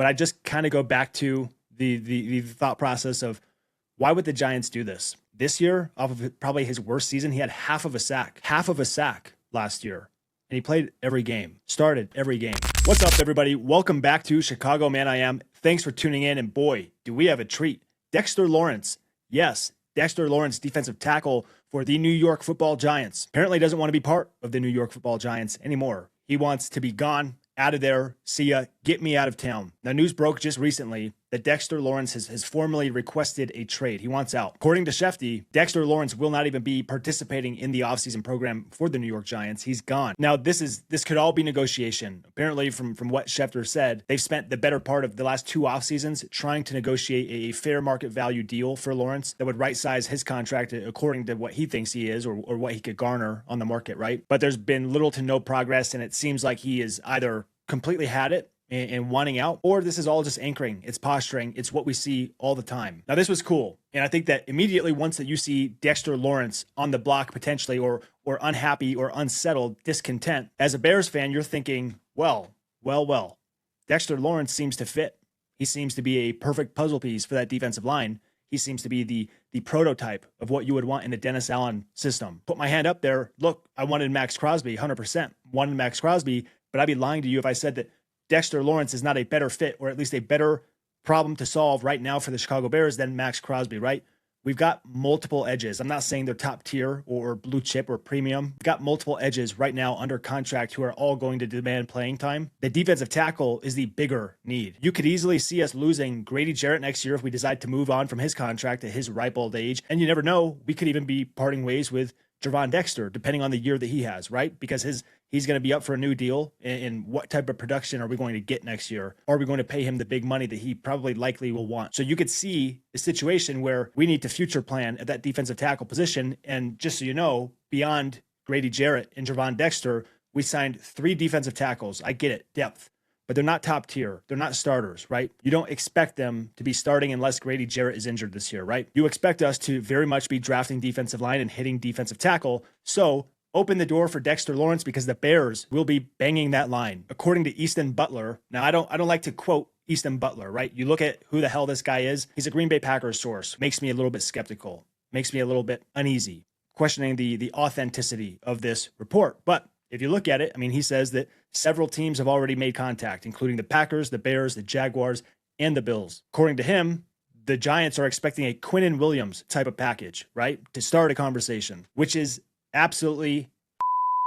But I just kind of go back to the thought process of why would the Giants do this? This year, off of probably his worst season, he had half of a sack last year. And he played every game, started every game. What's up, everybody? Welcome back to Chicago Man I Am. Thanks for tuning in. And boy, do we have a treat. Dexter Lawrence. Yes, Dexter Lawrence, defensive tackle for the New York Football Giants. Apparently doesn't want to be part of the New York Football Giants anymore. He wants to be gone, out of there, see ya, get me out of town. Now, news broke just recently that Dexter Lawrence has formally requested a trade. He wants out. According to Shefty, Dexter Lawrence will not even be participating in the offseason program for the New York Giants. He's gone. Now, this could all be negotiation. Apparently, from what Schefter said, they've spent the better part of the last two off seasons trying to negotiate a fair market value deal for Lawrence that would right-size his contract according to what he thinks he is or what he could garner on the market, right? But there's been little to no progress, and it seems like he is either completely had it and wanting out, or this is all just anchoring. It's posturing. It's what we see all the time. Now, this was cool. And I think that immediately once that you see Dexter Lawrence on the block potentially or unhappy or unsettled, discontent, as a Bears fan, you're thinking, well, Dexter Lawrence seems to fit. He seems to be a perfect puzzle piece for that defensive line. He seems to be the prototype of what you would want in a Dennis Allen system. Put my hand up there. Look, I wanted Max Crosby, 100%. Wanted Max Crosby, but I'd be lying to you if I said that Dexter Lawrence is not a better fit or at least a better problem to solve right now for the Chicago Bears than Max Crosby, right? We've got multiple edges. I'm not saying they're top tier or blue chip or premium. We've got multiple edges right now under contract who are all going to demand playing time. The defensive tackle is the bigger need. You could easily see us losing Grady Jarrett next year if we decide to move on from his contract at his ripe old age. And you never know, we could even be parting ways with Javon Dexter, depending on the year that he has, right? Because he's going to be up for a new deal. And what type of production are we going to get next year? Are we going to pay him the big money that he probably likely will want? So you could see a situation where we need to future plan at that defensive tackle position. And just so you know, beyond Grady Jarrett and Javon Dexter, we signed 3 defensive tackles. I get it, depth. But they're not top tier. They're not starters, right? You don't expect them to be starting unless Grady Jarrett is injured this year, right? You expect us to very much be drafting defensive line and hitting defensive tackle. So open the door for Dexter Lawrence because the Bears will be banging that line. According to Easton Butler. Now, I don't like to quote Easton Butler, right? You look at who the hell this guy is. He's a Green Bay Packers source. Makes me a little bit skeptical. Makes me a little bit uneasy, questioning the authenticity of this report. But if you look at it, I mean, he says that several teams have already made contact, including the Packers, the Bears, the Jaguars, and the Bills. According to him, the Giants are expecting a Quinnen Williams type of package, right? To start a conversation, which is absolutely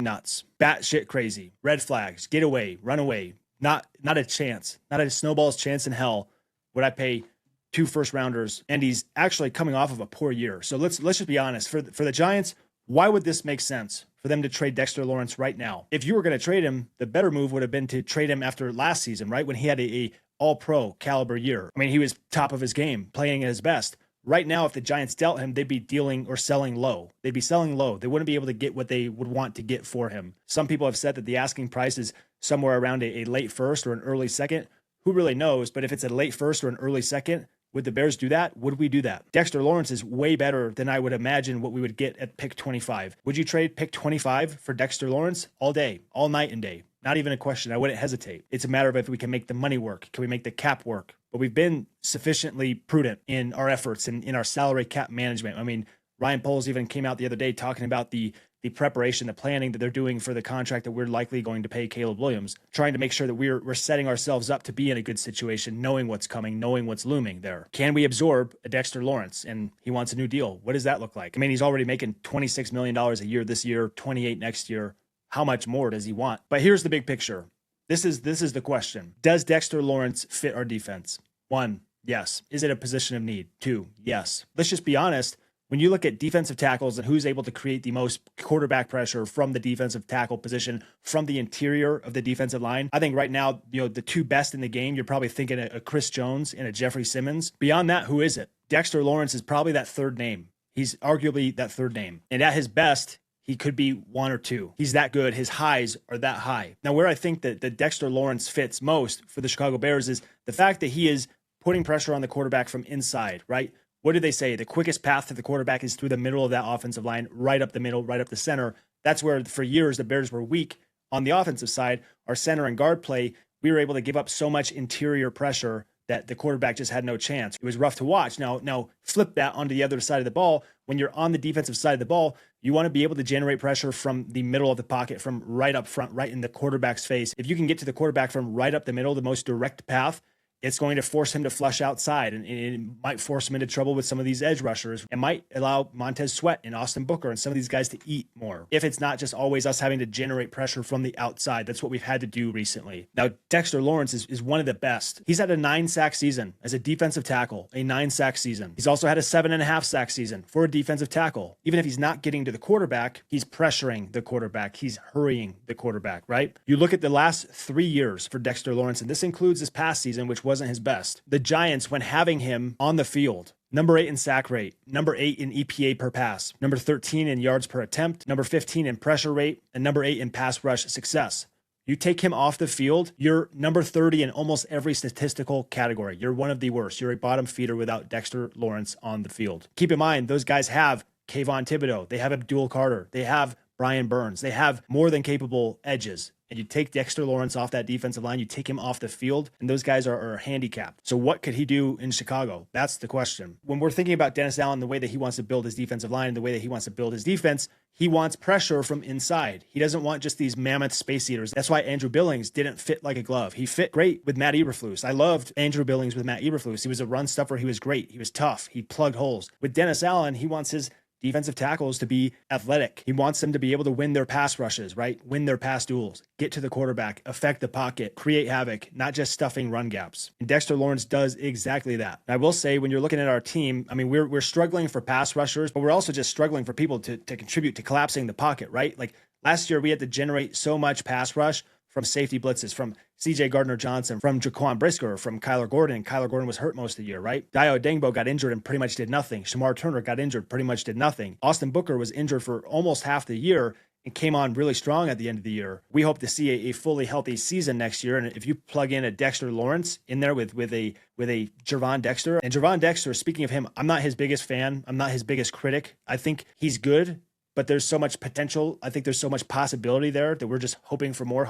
nuts. Batshit crazy. Red flags. Get away. Run away. Not a chance. Not a snowball's chance in hell would I pay 2 first-rounders. And he's actually coming off of a poor year. So let's just be honest. For the Giants, why would this make sense for them to trade Dexter Lawrence right now? If you were going to trade him, the better move would have been to trade him after last season, right? When he had a all-pro caliber year. I mean, he was top of his game, playing at his best. Right now, if the Giants dealt him, they'd be dealing or selling low. They'd be selling low. They wouldn't be able to get what they would want to get for him. Some people have said that the asking price is somewhere around a late first or an early second. Who really knows? But if it's a late first or an early second, would the Bears do that? Would we do that? Dexter Lawrence is way better than I would imagine what we would get at pick 25. Would you trade pick 25 for Dexter Lawrence? All day, all night and day. Not even a question. I wouldn't hesitate. It's a matter of if we can make the money work. Can we make the cap work? But we've been sufficiently prudent in our efforts and in our salary cap management. I mean, Ryan Poles even came out the other day talking about the preparation, the planning that they're doing for the contract that we're likely going to pay Caleb Williams, trying to make sure that we're setting ourselves up to be in a good situation, knowing what's coming, knowing what's looming there. Can we absorb a Dexter Lawrence? And he wants a new deal. What does that look like? I mean, he's already making $26 million a year this year, 28 next year. How much more does he want? But here's the big picture. This is the question. Does Dexter Lawrence fit our defense? 1, yes. Is it a position of need? 2, yes. Let's just be honest. When you look at defensive tackles and who's able to create the most quarterback pressure from the defensive tackle position, from the interior of the defensive line, I think right now, the 2 best in the game, you're probably thinking a Chris Jones and a Jeffrey Simmons. Beyond that, who is it? Dexter Lawrence is probably that third name. He's arguably that third name. And at his best, he could be 1 or 2. He's that good. His highs are that high. Now, where I think that the Dexter Lawrence fits most for the Chicago Bears is the fact that he is putting pressure on the quarterback from inside, right? What do they say? The quickest path to the quarterback is through the middle of that offensive line, right up the middle, right up the center. That's where, for years, the Bears were weak on the offensive side. Our center and guard play we were able to give up so much interior pressure that the quarterback just had no chance. It was rough to watch. Now flip that onto the other side of the ball. When you're on the defensive side of the ball, you want to be able to generate pressure from the middle of the pocket, from right up front, right in the quarterback's face. If you can get to the quarterback from right up the middle, the most direct path, it's going to force him to flush outside, and it might force him into trouble with some of these edge rushers. It might allow Montez Sweat and Austin Booker and some of these guys to eat more, if it's not just always us having to generate pressure from the outside. That's what we've had to do recently. Now, Dexter Lawrence is one of the best. He's had a 9-sack season as a defensive tackle, a 9-sack season. He's also had a 7.5-sack season for a defensive tackle. Even if he's not getting to the quarterback, he's pressuring the quarterback. He's hurrying the quarterback, right? You look at the last 3 years for Dexter Lawrence, and this includes this past season, which wasn't his best. The Giants, when having him on the field, number 8 in sack rate, number 8 in EPA per pass, number 13 in yards per attempt, number 15 in pressure rate, and number 8 in pass rush success. You take him off the field, you're number 30 in almost every statistical category. You're one of the worst. You're a bottom feeder without Dexter Lawrence on the field. Keep in mind, those guys have Kayvon Thibodeau. They have Abdul Carter. They have Brian Burns. They have more than capable edges. And you take Dexter Lawrence off that defensive line, you take him off the field, and those guys are handicapped. So what could he do in Chicago? That's the question. When we're thinking about Dennis Allen, the way that he wants to build his defensive line and the way that he wants to build his defense, he wants pressure from inside. He doesn't want just these mammoth space eaters. That's why Andrew Billings didn't fit like a glove. He fit great with Matt Eberflus. I loved Andrew Billings with Matt Eberflus. He was a run stuffer. He was great. He was tough. He plugged holes. With Dennis Allen, he wants his defensive tackles to be athletic. He wants them to be able to win their pass rushes, right? Win their pass duels, get to the quarterback, affect the pocket, create havoc, not just stuffing run gaps. And Dexter Lawrence does exactly that. And I will say, when you're looking at our team, I mean, we're struggling for pass rushers, but we're also just struggling for people to contribute to collapsing the pocket, right? Like last year, we had to generate so much pass rush from safety blitzes, from CJ Gardner-Johnson, from Jaquan Brisker, from Kyler Gordon. And Kyler Gordon was hurt most of the year, right? Dayo Dengbo got injured and pretty much did nothing. Shamar Turner got injured, pretty much did nothing. Austin Booker was injured for almost half the year and came on really strong at the end of the year. We hope to see a fully healthy season next year. And if you plug in a Dexter Lawrence in there with a Gervon Dexter, and Gervon Dexter, speaking of him, I'm not his biggest fan. I'm not his biggest critic. I think he's good, but there's so much potential. I think there's so much possibility there that we're just hoping for more.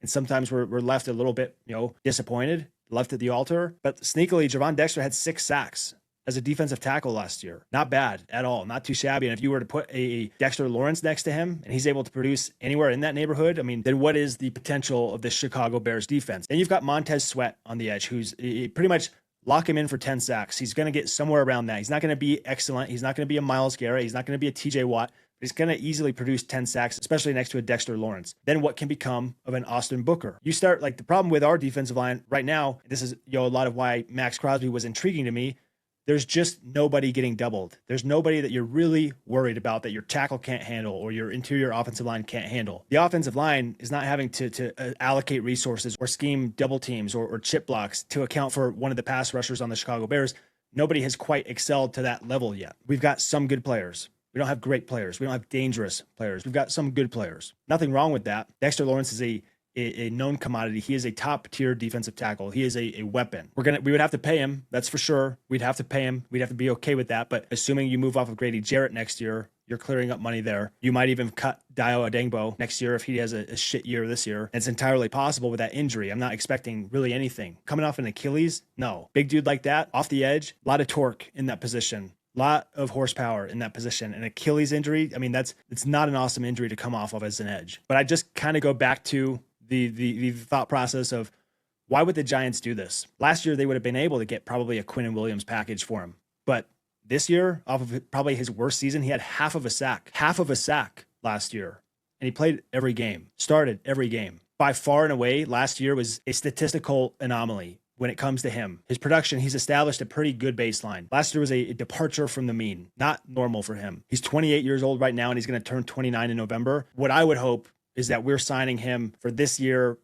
And sometimes we're left a little bit, disappointed, left at the altar. But sneakily, Gervon Dexter had 6 sacks as a defensive tackle last year. Not bad at all. Not too shabby. And if you were to put a Dexter Lawrence next to him and he's able to produce anywhere in that neighborhood, I mean, then what is the potential of the Chicago Bears defense? Then you've got Montez Sweat on the edge, who's pretty much lock him in for 10 sacks. He's going to get somewhere around that. He's not going to be excellent. He's not going to be a Myles Garrett. He's not going to be a TJ Watt. But he's going to easily produce 10 sacks, especially next to a Dexter Lawrence. Then what can become of an Austin Booker? You start, like, the problem with our defensive line right now, this is a lot of why Max Crosby was intriguing to me. There's just nobody getting doubled. There's nobody that you're really worried about that your tackle can't handle or your interior offensive line can't handle. The offensive line is not having to allocate resources or scheme double teams or chip blocks to account for one of the pass rushers on the Chicago Bears. Nobody has quite excelled to that level yet. We've got some good players. We don't have great players. We don't have dangerous players. We've got some good players. Nothing wrong with that. Dexter Lawrence is a known commodity. He is a top tier defensive tackle. He is a weapon. We would have to pay him. That's for sure. We'd have to pay him. We'd have to be okay with that. But assuming you move off of Grady Jarrett next year, you're clearing up money there. You might even cut Dayo Adengbo next year if he has a shit year this year. And it's entirely possible with that injury. I'm not expecting really anything. Coming off an Achilles? No. Big dude like that, off the edge, a lot of torque in that position. Lot of horsepower in that position. An Achilles injury, I mean, it's not an awesome injury to come off of as an edge. But I just kind of go back to the thought process of, why would the Giants do this? Last year, they would have been able to get probably a Quinnen Williams package for him. But this year, off of probably his worst season, he had half of a sack last year. And he played every game, started every game. By far and away, last year was a statistical anomaly when it comes to him. His production, he's established a pretty good baseline. Last year was a departure from the mean, not normal for him. He's 28 years old right now, and he's going to turn 29 in November. What I would hope is that we're signing him for this year,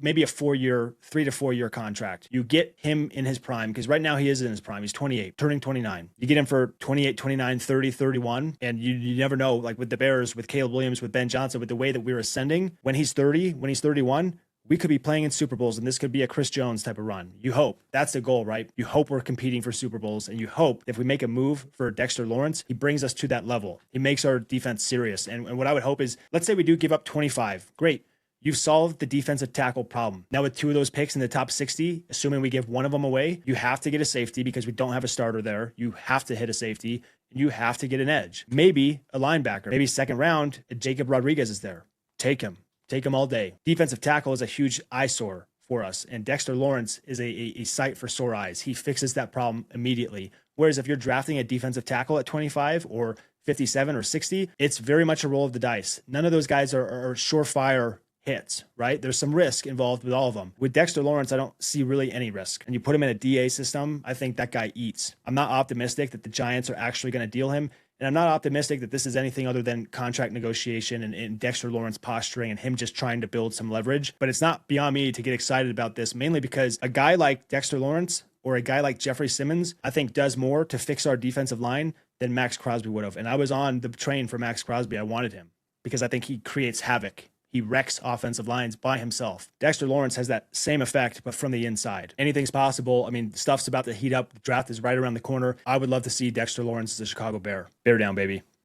maybe a 3 to 4 year contract. You get him in his prime, because right now he is in his prime. He's 28, turning 29. You get him for 28, 29, 30, 31. And you never know, like with the Bears, with Caleb Williams, with Ben Johnson, with the way that we're ascending, when he's 30, when he's 31, we could be playing in Super Bowls, and this could be a Chris Jones type of run. You hope. That's the goal, right? You hope we're competing for Super Bowls, and you hope if we make a move for Dexter Lawrence, he brings us to that level. He makes our defense serious. And what I would hope is, let's say we do give up 25. Great. You've solved the defensive tackle problem. Now with 2 of those picks in the top 60, assuming we give one of them away, you have to get a safety because we don't have a starter there. You have to hit a safety and you have to get an edge. Maybe a linebacker, maybe second round, Jacob Rodriguez is there. Take him all day. Defensive tackle is a huge eyesore for us. And Dexter Lawrence is a sight for sore eyes. He fixes that problem immediately. Whereas if you're drafting a defensive tackle at 25 or 57 or 60, it's very much a roll of the dice. None of those guys are surefire hits, right? There's some risk involved with all of them. With Dexter Lawrence, I don't see really any risk. And you put him in a DA system, I think that guy eats. I'm not optimistic that the Giants are actually going to deal him. And I'm not optimistic that this is anything other than contract negotiation and Dexter Lawrence posturing and him just trying to build some leverage. But it's not beyond me to get excited about this, mainly because a guy like Dexter Lawrence or a guy like Jeffrey Simmons, I think does more to fix our defensive line than Max Crosby would have. And I was on the train for Max Crosby. I wanted him because I think he creates havoc. He wrecks offensive lines by himself. Dexter Lawrence has that same effect, but from the inside. Anything's possible. I mean, stuff's about to heat up. The draft is right around the corner. I would love to see Dexter Lawrence as a Chicago Bear. Bear down, baby.